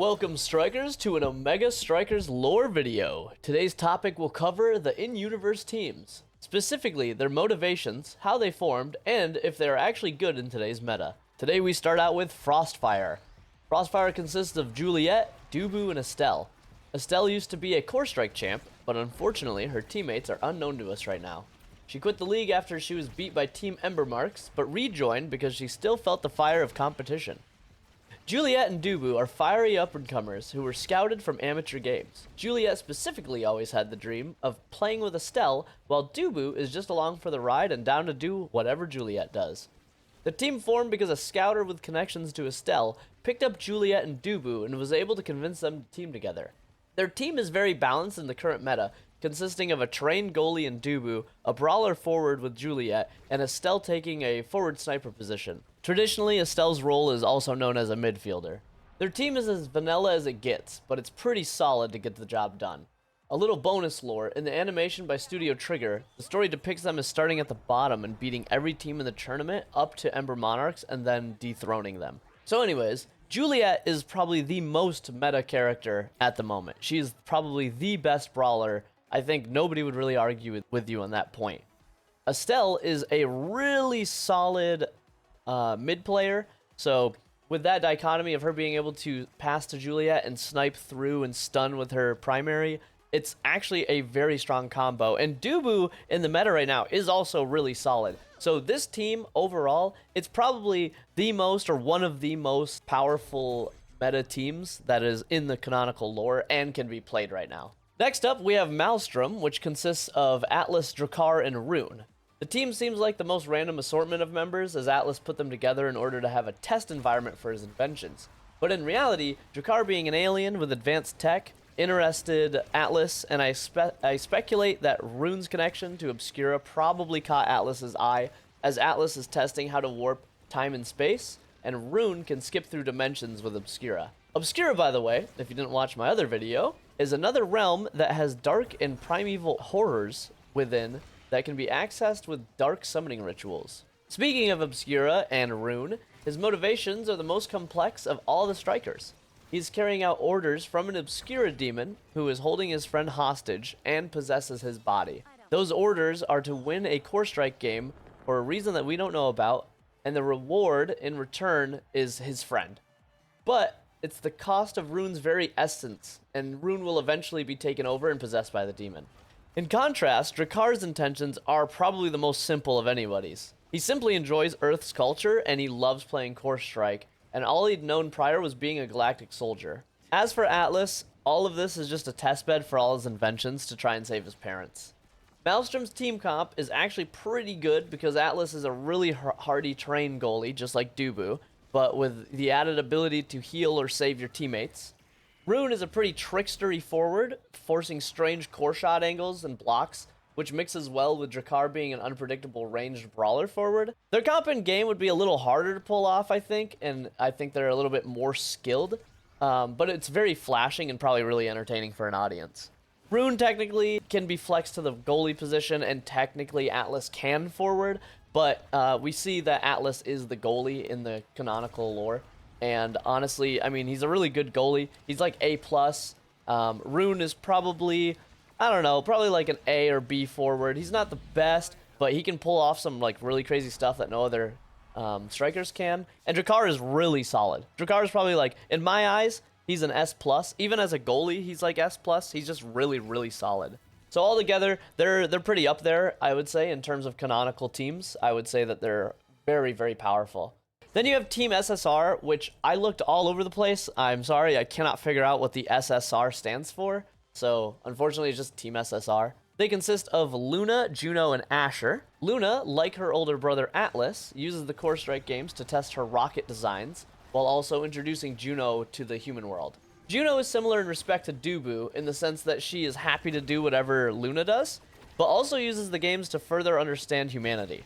Welcome Strikers to an Omega Strikers lore video. Today's topic will cover the in-universe teams, specifically their motivations, how they formed, and if they are actually good in today's meta. Today we start out with Frostfire. Frostfire consists of Juliet, Dubu, and Estelle. Estelle used to be a Core Strike champ, but unfortunately her teammates are unknown to us right now. She quit the league after she was beat by Team Ember Monarchs, but rejoined because she still felt the fire of competition. Juliet and Dubu are fiery up-and-comers who were scouted from amateur games. Juliet specifically always had the dream of playing with Estelle, while Dubu is just along for the ride and down to do whatever Juliet does. The team formed because a scouter with connections to Estelle picked up Juliet and Dubu and was able to convince them to team together. Their team is very balanced in the current meta, consisting of a trained goalie in Dubu, a brawler forward with Juliet, and Estelle taking a forward sniper position. Traditionally, Estelle's role is also known as a midfielder. Their team is as vanilla as it gets, but it's pretty solid to get the job done. A little bonus lore, in the animation by Studio Trigger, the story depicts them as starting at the bottom and beating every team in the tournament up to Ember Monarchs and then dethroning them. So anyways, Juliet is probably the most meta character at the moment. She is probably the best brawler. I think nobody would really argue with you on that point. Estelle is a really solid mid player, so with that dichotomy of her being able to pass to Juliet and snipe through and stun with her primary, it's actually a very strong combo. And Dubu in the meta right now is also really solid. So this team overall, it's probably the most or one of the most powerful meta teams that is in the canonical lore and can be played right now. Next up, we have Maelstrom, which consists of Atlas, Drek'ar, and Rune. The team seems like the most random assortment of members, as Atlas put them together in order to have a test environment for his inventions. But in reality, Drek'ar being an alien with advanced tech, interested Atlas, and I speculate that Rune's connection to Obscura probably caught Atlas's eye, as Atlas is testing how to warp time and space, and Rune can skip through dimensions with Obscura. Obscura, by the way, if you didn't watch my other video, is another realm that has dark and primeval horrors within that can be accessed with dark summoning rituals. Speaking of Obscura and Rune, his motivations are the most complex of all the strikers. He's carrying out orders from an Obscura demon who is holding his friend hostage and possesses his body. Those orders are to win a Core Strike game for a reason that we don't know about, and the reward in return is his friend. But it's the cost of Rune's very essence, and Rune will eventually be taken over and possessed by the demon. In contrast, Drek'ar's intentions are probably the most simple of anybody's. He simply enjoys Earth's culture, and he loves playing Core Strike, and all he'd known prior was being a galactic soldier. As for Atlas, all of this is just a testbed for all his inventions to try and save his parents. Maelstrom's team comp is actually pretty good because Atlas is a really hardy trained goalie, just like Dubu, but with the added ability to heal or save your teammates. Rune is a pretty trickstery forward, forcing strange core shot angles and blocks, which mixes well with Drek'ar being an unpredictable ranged brawler forward. Their comp in game would be a little harder to pull off, I think, and I think they're a little bit more skilled, but it's very flashing and probably really entertaining for an audience. Rune technically can be flexed to the goalie position, and technically Atlas can forward, but we see that Atlas is the goalie in the canonical lore. And honestly, I mean, he's a really good goalie. He's like A+. Rune is probably, I don't know, probably like an A or B forward. He's not the best, but he can pull off some like really crazy stuff that no other strikers can. And Drek'ar is really solid. Drek'ar is probably like, in my eyes, he's an S+. Even as a goalie, he's like S+. He's just really, really solid. So altogether, they're pretty up there, I would say, in terms of canonical teams. I would say that they're very, very powerful. Then you have Team SSR, which I looked all over the place. I'm sorry, I cannot figure out what the SSR stands for. So, unfortunately, it's just Team SSR. They consist of Luna, Juno, and Asher. Luna, like her older brother Atlas, uses the Core Strike games to test her rocket designs, while also introducing Juno to the human world. Juno is similar in respect to Dubu, in the sense that she is happy to do whatever Luna does, but also uses the games to further understand humanity.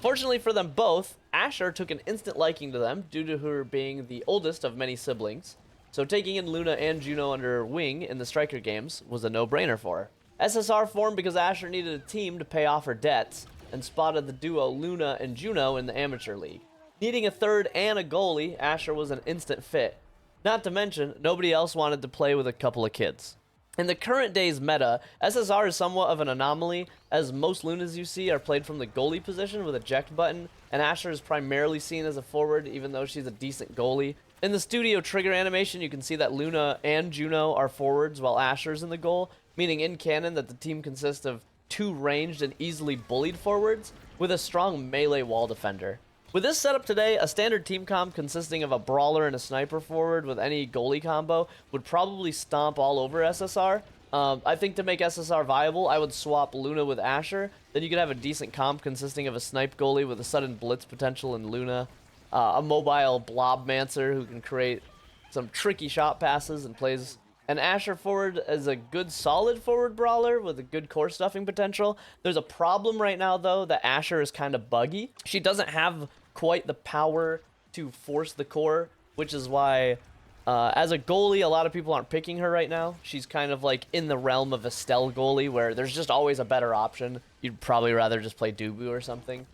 Fortunately for them both, Asher took an instant liking to them due to her being the oldest of many siblings, so taking in Luna and Juno under her wing in the Striker games was a no-brainer for her. SSR formed because Asher needed a team to pay off her debts, and spotted the duo Luna and Juno in the Amateur League. Needing a third and a goalie, Asher was an instant fit. Not to mention, nobody else wanted to play with a couple of kids. In the current day's meta, SSR is somewhat of an anomaly, as most Lunas you see are played from the goalie position with eject button, and Asher is primarily seen as a forward, even though she's a decent goalie. In the studio trigger animation, you can see that Luna and Juno are forwards while Asher's in the goal, meaning in canon that the team consists of 2 ranged and easily bullied forwards, with a strong melee wall defender. With this setup today, a standard team comp consisting of a brawler and a sniper forward with any goalie combo would probably stomp all over SSR. I think to make SSR viable, I would swap Luna with Asher. Then you could have a decent comp consisting of a snipe goalie with a sudden blitz potential in Luna, a mobile blobmancer who can create some tricky shot passes and plays an Asher forward as a good solid forward brawler with a good core stuffing potential. There's a problem right now though, that Asher is kind of buggy. She doesn't have quite the power to force the core, which is why as a goalie, a lot of people aren't picking her right now. She's kind of like in the realm of Estelle goalie, where there's just always a better option. You'd probably rather just play Dubu or something.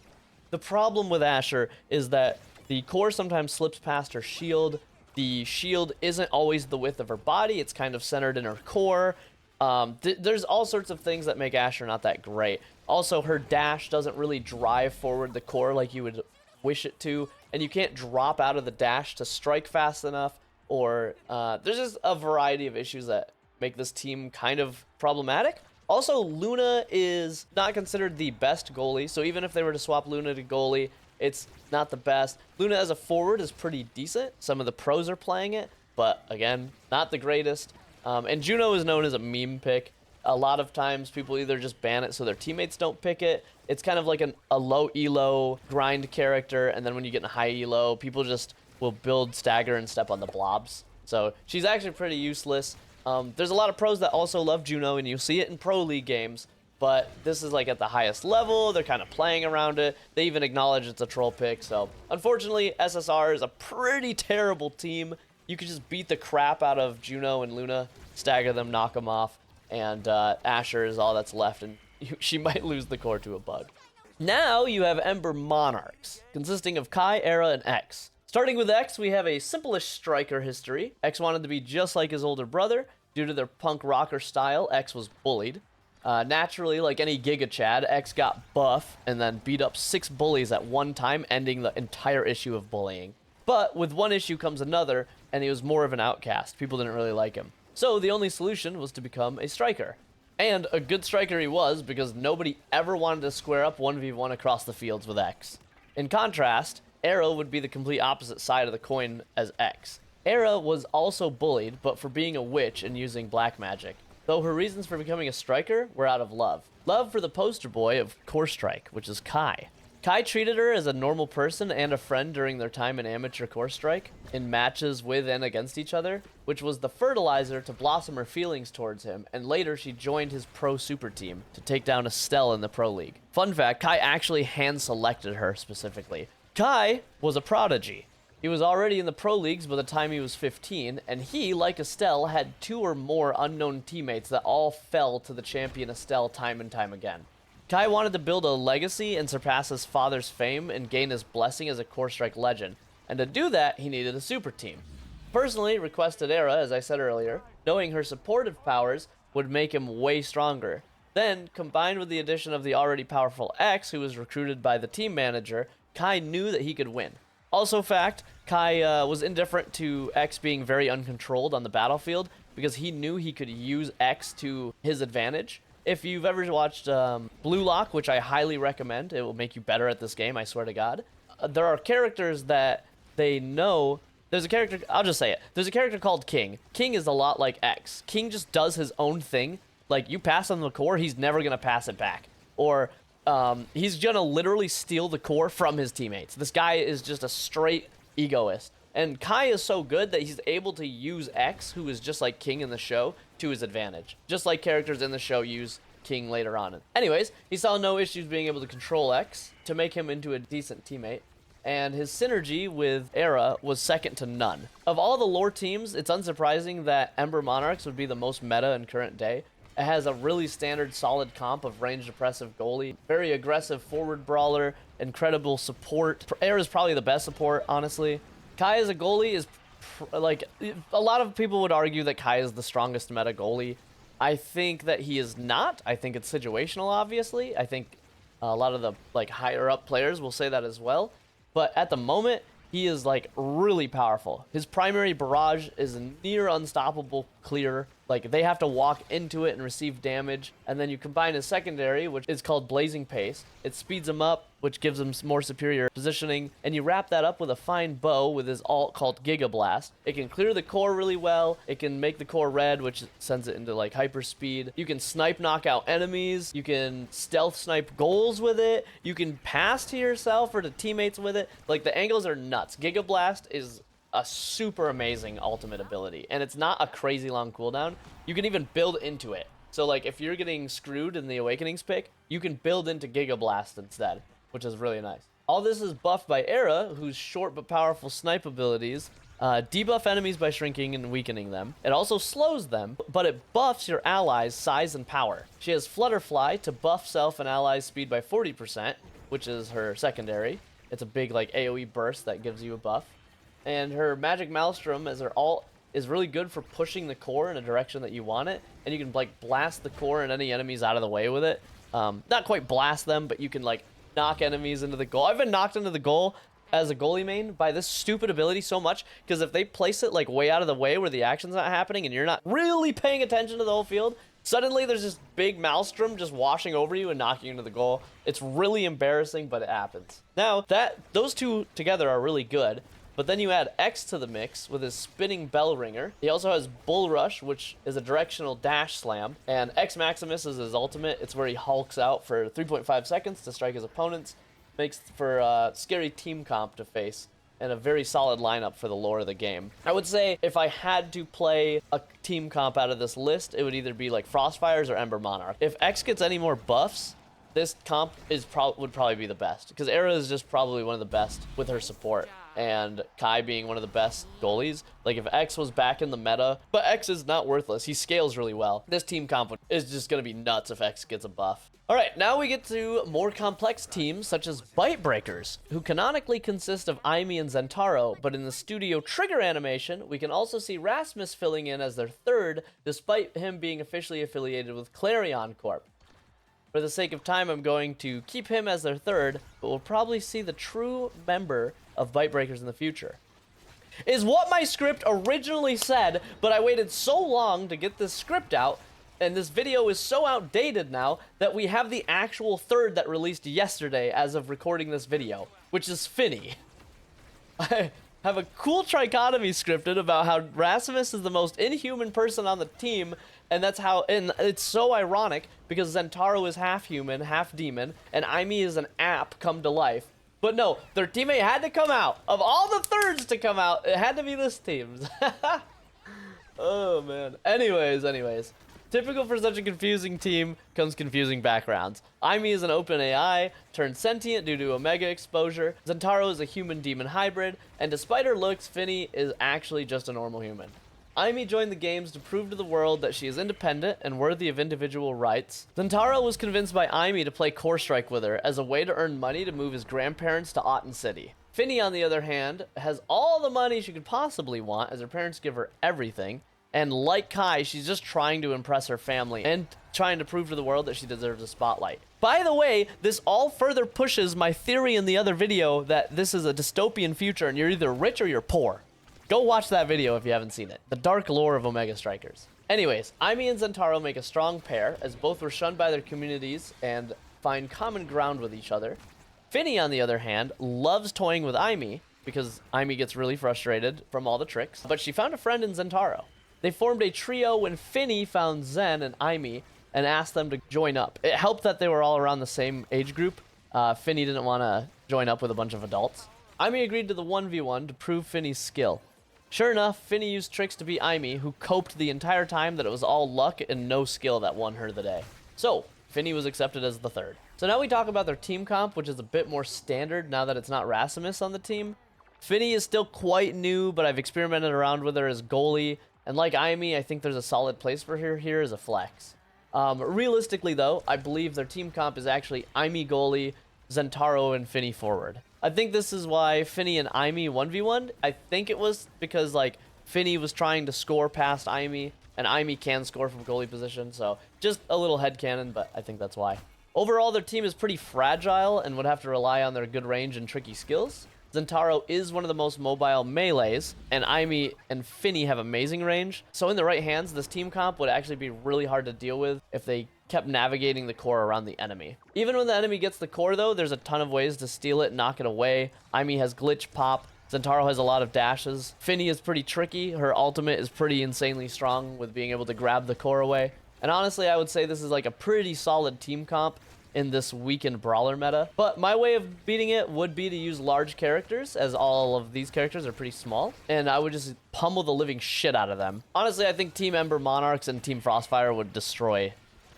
The problem with Asher is that the core sometimes slips past her shield. The shield isn't always the width of her body. It's kind of centered in her core. There's all sorts of things that make Asher not that great. Also, her dash doesn't really drive forward the core like you would wish it to, and you can't drop out of the dash to strike fast enough, or there's just a variety of issues that make this team kind of problematic. Also, Luna is not considered the best goalie, so even if they were to swap Luna to goalie, it's not the best. Luna as a forward is pretty decent. Some of the pros are playing it, but again, not the greatest. And Juno is known as a meme pick. A lot of times people either just ban it so their teammates don't pick it. It's kind of like a low elo grind character, and then when you get in a high elo, people just will build stagger and step on the blobs. So she's actually pretty useless. There's a lot of pros that also love Juno, and you'll see it in pro league games, but this is like at the highest level. They're kind of playing around it. They even acknowledge it's a troll pick. So unfortunately, SSR is a pretty terrible team. You could just beat the crap out of Juno and Luna, stagger them, knock them off, and Asher is all that's left, and she might lose the core to a bug. Now you have Ember Monarchs, consisting of Kai, Era, and X. Starting with X, we have a simple-ish striker history. X wanted to be just like his older brother. Due to their punk rocker style, X was bullied. Naturally, like any Giga Chad, X got buff and then beat up 6 bullies at one time, ending the entire issue of bullying. But with one issue comes another, and he was more of an outcast. People didn't really like him. So the only solution was to become a striker. And a good striker he was, because nobody ever wanted to square up 1v1 across the fields with X. In contrast, Era would be the complete opposite side of the coin as X. Era was also bullied, but for being a witch and using black magic, though her reasons for becoming a striker were out of love. Love for the poster boy of Core Strike, which is Kai. Kai treated her as a normal person and a friend during their time in amateur Core Strike, in matches with and against each other, which was the fertilizer to blossom her feelings towards him, and later she joined his pro super team to take down Estelle in the Pro League. Fun fact, Kai actually hand-selected her specifically. Kai was a prodigy. He was already in the Pro Leagues by the time he was 15, and he, like Estelle, had 2 or more unknown teammates that all fell to the champion Estelle time and time again. Kai wanted to build a legacy and surpass his father's fame and gain his blessing as a Core Strike legend, and to do that, he needed a super team. Personally, requested Era, as I said earlier, knowing her supportive powers would make him way stronger. Then, combined with the addition of the already powerful X, who was recruited by the team manager, Kai knew that he could win. Also fact, Kai was indifferent to X being very uncontrolled on the battlefield, because he knew he could use X to his advantage. If you've ever watched Blue Lock, which I highly recommend, it will make you better at this game, I swear to God. There are characters that they know. There's a character, I'll just say it. There's a character called King. King is a lot like X. King just does his own thing. Like, you pass on the core, he's never going to pass it back. Or he's going to literally steal the core from his teammates. This guy is just a straight egoist. And Kai is so good that he's able to use X, who is just like King in the show, to his advantage. Just like characters in the show use King later on. Anyways, he saw no issues being able to control X to make him into a decent teammate. And his synergy with Era was second to none. Of all the lore teams, it's unsurprising that Ember Monarchs would be the most meta in current day. It has a really standard solid comp of ranged oppressive goalie, very aggressive forward brawler, incredible support. Era's probably the best support, honestly. Kai as a goalie is like, a lot of people would argue that Kai is the strongest meta goalie. I think that he is not. I think it's situational, obviously. I think a lot of the like higher up players will say that as well. But at the moment, he is like really powerful. His primary barrage is a near unstoppable clear. Like they have to walk into it and receive damage. And then you combine his secondary, which is called Blazing Pace. It speeds him up, which gives him more superior positioning. And you wrap that up with a fine bow with his ult called Giga Blast. It can clear the core really well. It can make the core red, which sends it into like hyper speed. You can snipe knock out enemies. You can stealth snipe goals with it. You can pass to yourself or to teammates with it. Like the angles are nuts. Giga Blast is a super amazing ultimate ability, and it's not a crazy long cooldown. You can even build into it. So like if you're getting screwed in the Awakenings pick, you can build into Giga Blast instead, which is really nice. All this is buffed by Era, whose short but powerful snipe abilities debuff enemies by shrinking and weakening them. It also slows them, but it buffs your allies' size and power. She has Flutterfly to buff self and allies' speed by 40%, which is her secondary. It's a big like AoE burst that gives you a buff. And her Magic Maelstrom as her ult is really good for pushing the core in a direction that you want it. And you can like blast the core and any enemies out of the way with it. Not quite blast them, but you can like knock enemies into the goal. I've been knocked into the goal as a goalie main by this stupid ability so much, because if they place it like way out of the way where the action's not happening and you're not really paying attention to the whole field, suddenly there's this big Maelstrom just washing over you and knocking you into the goal. It's really embarrassing, but it happens. Now, those two together are really good. But then you add X to the mix with his spinning bell ringer. He also has Bull Rush, which is a directional dash slam. And X Maximus is his ultimate. It's where he hulks out for 3.5 seconds to strike his opponents. Makes for a scary team comp to face. And a very solid lineup for the lore of the game. I would say if I had to play a team comp out of this list, it would either be like Frostfires or Ember Monarchs. If X gets any more buffs, this comp would probably be the best. Because Era is just probably one of the best with her support. And Kai being one of the best goalies. Like if X was back in the meta, but X is not worthless. He scales really well. This team comp is just going to be nuts if X gets a buff. All right, now we get to more complex teams such as Bite Breakers, who canonically consist of Aimi and Zentaro, but in the studio trigger animation, we can also see Rasmus filling in as their third, despite him being officially affiliated with Clarion Corp. For the sake of time, I'm going to keep him as their third, but we'll probably see the true member of Bite Breakers in the future. Is what my script originally said, but I waited so long to get this script out, and this video is so outdated now that we have the actual third that released yesterday as of recording this video, which is Finny. I have a cool trichotomy scripted about how Rasmus is the most inhuman person on the team, and that's how, and it's so ironic because Zentaro is half human, half demon, and Aimi is an app come to life. But no, their teammate had to come out. Of all the thirds to come out, it had to be this team's. Oh, man. Anyways. Typical for such a confusing team comes confusing backgrounds. Aimi is an open AI, turned sentient due to Omega exposure. Zentaro is a human-demon hybrid, and despite her looks, Finny is actually just a normal human. Aimi joined the games to prove to the world that she is independent and worthy of individual rights. Zentaro was convinced by Aimi to play Core Strike with her as a way to earn money to move his grandparents to Otten City. Finny, on the other hand, has all the money she could possibly want as her parents give her everything. And like Kai, she's just trying to impress her family and trying to prove to the world that she deserves a spotlight. By the way, this all further pushes my theory in the other video that this is a dystopian future and you're either rich or you're poor. Go watch that video if you haven't seen it. The dark lore of Omega Strikers. Anyways, Aimi and Zentaro make a strong pair, as both were shunned by their communities and find common ground with each other. Finny, on the other hand, loves toying with Aimi, because Aimi gets really frustrated from all the tricks, but she found a friend in Zentaro. They formed a trio when Finny found Zen and Aimi and asked them to join up. It helped that they were all around the same age group. Finny didn't want to join up with a bunch of adults. Aimi agreed to the 1v1 to prove Finny's skill. Sure enough, Finny used tricks to beat Aimi, who coped the entire time that it was all luck and no skill that won her the day. So, Finny was accepted as the third. So now we talk about their team comp, which is a bit more standard now that it's not Rasmus on the team. Finny is still quite new, but I've experimented around with her as goalie, and like Aimi, I think there's a solid place for her here as a flex. Realistically though, I believe their team comp is actually Aimi goalie, Zentaro and Finny forward. I think this is why Finny and Aimee 1v1. I think it was because like Finny was trying to score past Aimee, and Aimee can score from goalie position, so just a little headcanon, but I think that's why. Overall, their team is pretty fragile and would have to rely on their good range and tricky skills. Zentaro is one of the most mobile melees, and Aimee and Finny have amazing range. So in the right hands, this team comp would actually be really hard to deal with if they kept navigating the core around the enemy. Even when the enemy gets the core, though, there's a ton of ways to steal it, knock it away. Aimee has glitch pop. Zentaro has a lot of dashes. Finny is pretty tricky. Her ultimate is pretty insanely strong with being able to grab the core away. And honestly, I would say this is like a pretty solid team comp in this weakened brawler meta. But my way of beating it would be to use large characters, as all of these characters are pretty small, and I would just pummel the living shit out of them. Honestly, I think Team Ember Monarchs and Team Frostfire would destroy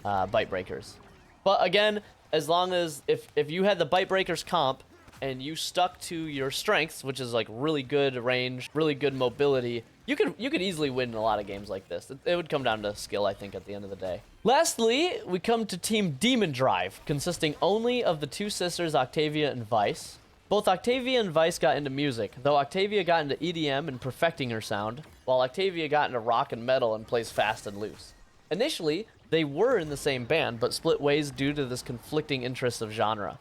Bite Breakers. But again, as long as if you had the Bite Breakers comp and you stuck to your strengths, which is like really good range, really good mobility, you could easily win in a lot of games like this. It would come down to skill, I think, at the end of the day. Lastly, we come to Team Demon Drive, consisting only of the two sisters Octavia and Vice. Both Octavia and Vice got into music, though Octavia got into EDM and perfecting her sound, while Octavia got into rock and metal and plays fast and loose. Initially, they were in the same band, but split ways due to this conflicting interest of genre.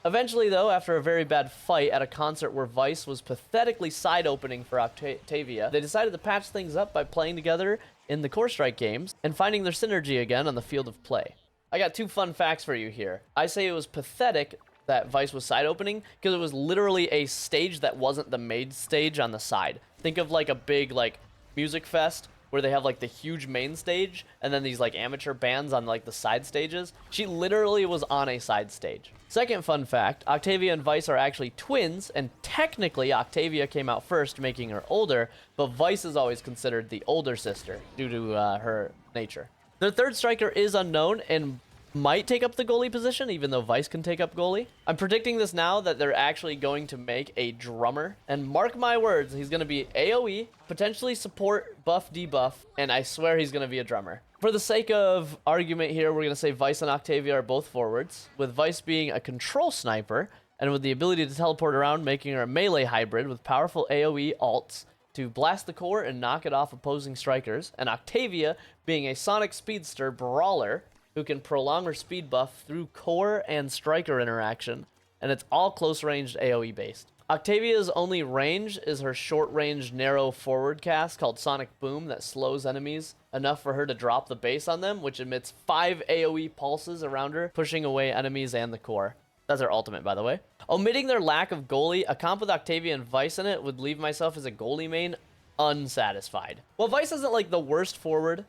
Eventually, though, after a very bad fight at a concert where Vice was pathetically side-opening for Octavia, they decided to patch things up by playing together in the Core Strike games and finding their synergy again on the field of play. I got two fun facts for you here. I say it was pathetic that Vice was side-opening because it was literally a stage that wasn't the main stage on the side. Think of like a big like music fest where they have like the huge main stage and then these like amateur bands on like the side stages. She literally was on a side stage. Second fun fact, Octavia and Vice are actually twins, and technically Octavia came out first, making her older, but Vice is always considered the older sister due to her nature. Their third striker is unknown and might take up the goalie position, even though Vice can take up goalie. I'm predicting this now that they're actually going to make a drummer, and mark my words, he's going to be AoE, potentially support, buff, debuff, and I swear he's going to be a drummer. For the sake of argument here, we're going to say Vice and Octavia are both forwards, with Vice being a control sniper, and with the ability to teleport around, making her a melee hybrid with powerful AoE ults to blast the core and knock it off opposing strikers, and Octavia being a sonic speedster brawler who can prolong her speed buff through core and striker interaction, and it's all close-ranged AoE based. Octavia's only range is her short-range narrow forward cast called Sonic Boom that slows enemies enough for her to drop the base on them, which emits 5 AoE pulses around her, pushing away enemies and the core. That's her ultimate, by the way. Omitting their lack of goalie, a comp with Octavia and Vice in it would leave myself as a goalie main unsatisfied. Well, Vice isn't like the worst forward.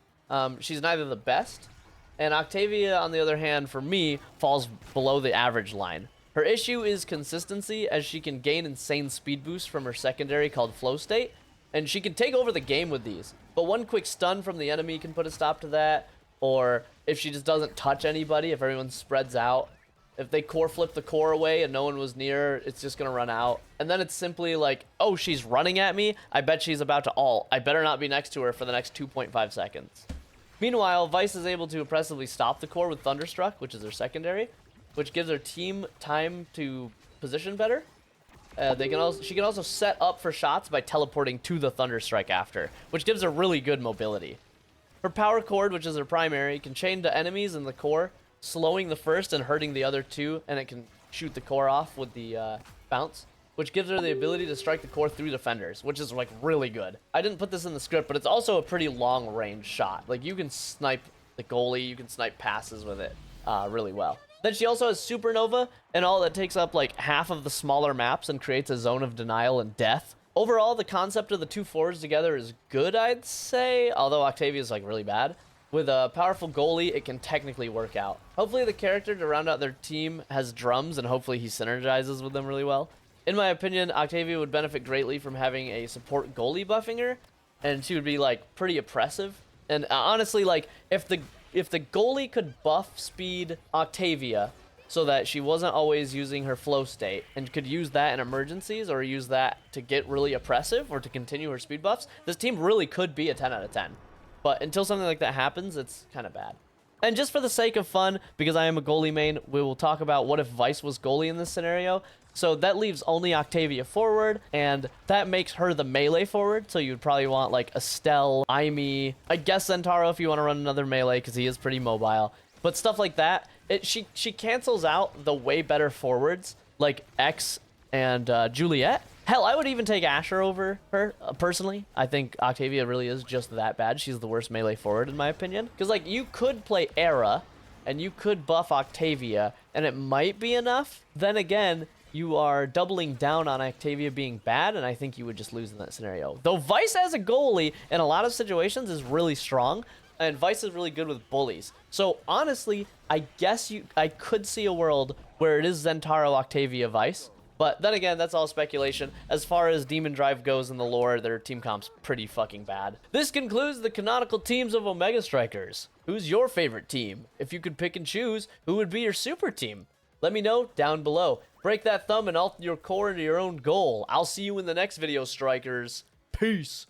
She's neither the best. And Octavia, on the other hand, for me, falls below the average line. Her issue is consistency, as she can gain insane speed boosts from her secondary called Flow State, and she can take over the game with these. But one quick stun from the enemy can put a stop to that, or if she just doesn't touch anybody, if everyone spreads out, if they core flip the core away and no one was near, it's just going to run out. And then it's simply like, oh, she's running at me, I bet she's about to ult. I better not be next to her for the next 2.5 seconds. Meanwhile, Vice is able to impressively stop the core with Thunderstruck, which is her secondary, which gives her team time to position better. She can also set up for shots by teleporting to the Thunderstrike after, which gives her really good mobility. Her power chord, which is her primary, can chain to enemies in the core, slowing the first and hurting the other two, and it can shoot the core off with the bounce, which gives her the ability to strike the core through defenders, which is like really good. I didn't put this in the script, but it's also a pretty long range shot. Like you can snipe the goalie, you can snipe passes with it really well. Then she also has Supernova, and all that takes up like half of the smaller maps and creates a zone of denial and death. Overall, the concept of the two forwards together is good, I'd say, although Octavia is like really bad. With a powerful goalie, it can technically work out. Hopefully the character to round out their team has drums, and hopefully he synergizes with them really well. In my opinion, Octavia would benefit greatly from having a support goalie buffing her, and she would be like pretty oppressive. And honestly, like if the goalie could buff speed Octavia so that she wasn't always using her flow state and could use that in emergencies or use that to get really oppressive or to continue her speed buffs, this team really could be a 10 out of 10. But until something like that happens, it's kind of bad. And just for the sake of fun, because I am a goalie main, we will talk about what if Vice was goalie in this scenario. So that leaves only Octavia forward, and that makes her the melee forward. So you'd probably want like Estelle, Aimee, I guess Zentaro if you want to run another melee, because he is pretty mobile. But stuff like that, she cancels out the way better forwards, like X and Juliet. Hell, I would even take Asher over her, personally. I think Octavia really is just that bad. She's the worst melee forward, in my opinion. Because, like, you could play Era, and you could buff Octavia, and it might be enough. Then again, you are doubling down on Octavia being bad, and I think you would just lose in that scenario. Though Vice as a goalie, in a lot of situations, is really strong, and Vice is really good with bullies. So, honestly, I guess I could see a world where it is Zentaro, Octavia, Vice. But then again, that's all speculation. As far as Demon Drive goes in the lore, their team comp's pretty fucking bad. This concludes the canonical teams of Omega Strikers. Who's your favorite team? If you could pick and choose, who would be your super team? Let me know down below. Break that thumb and alter your core into your own goal. I'll see you in the next video, Strikers. Peace.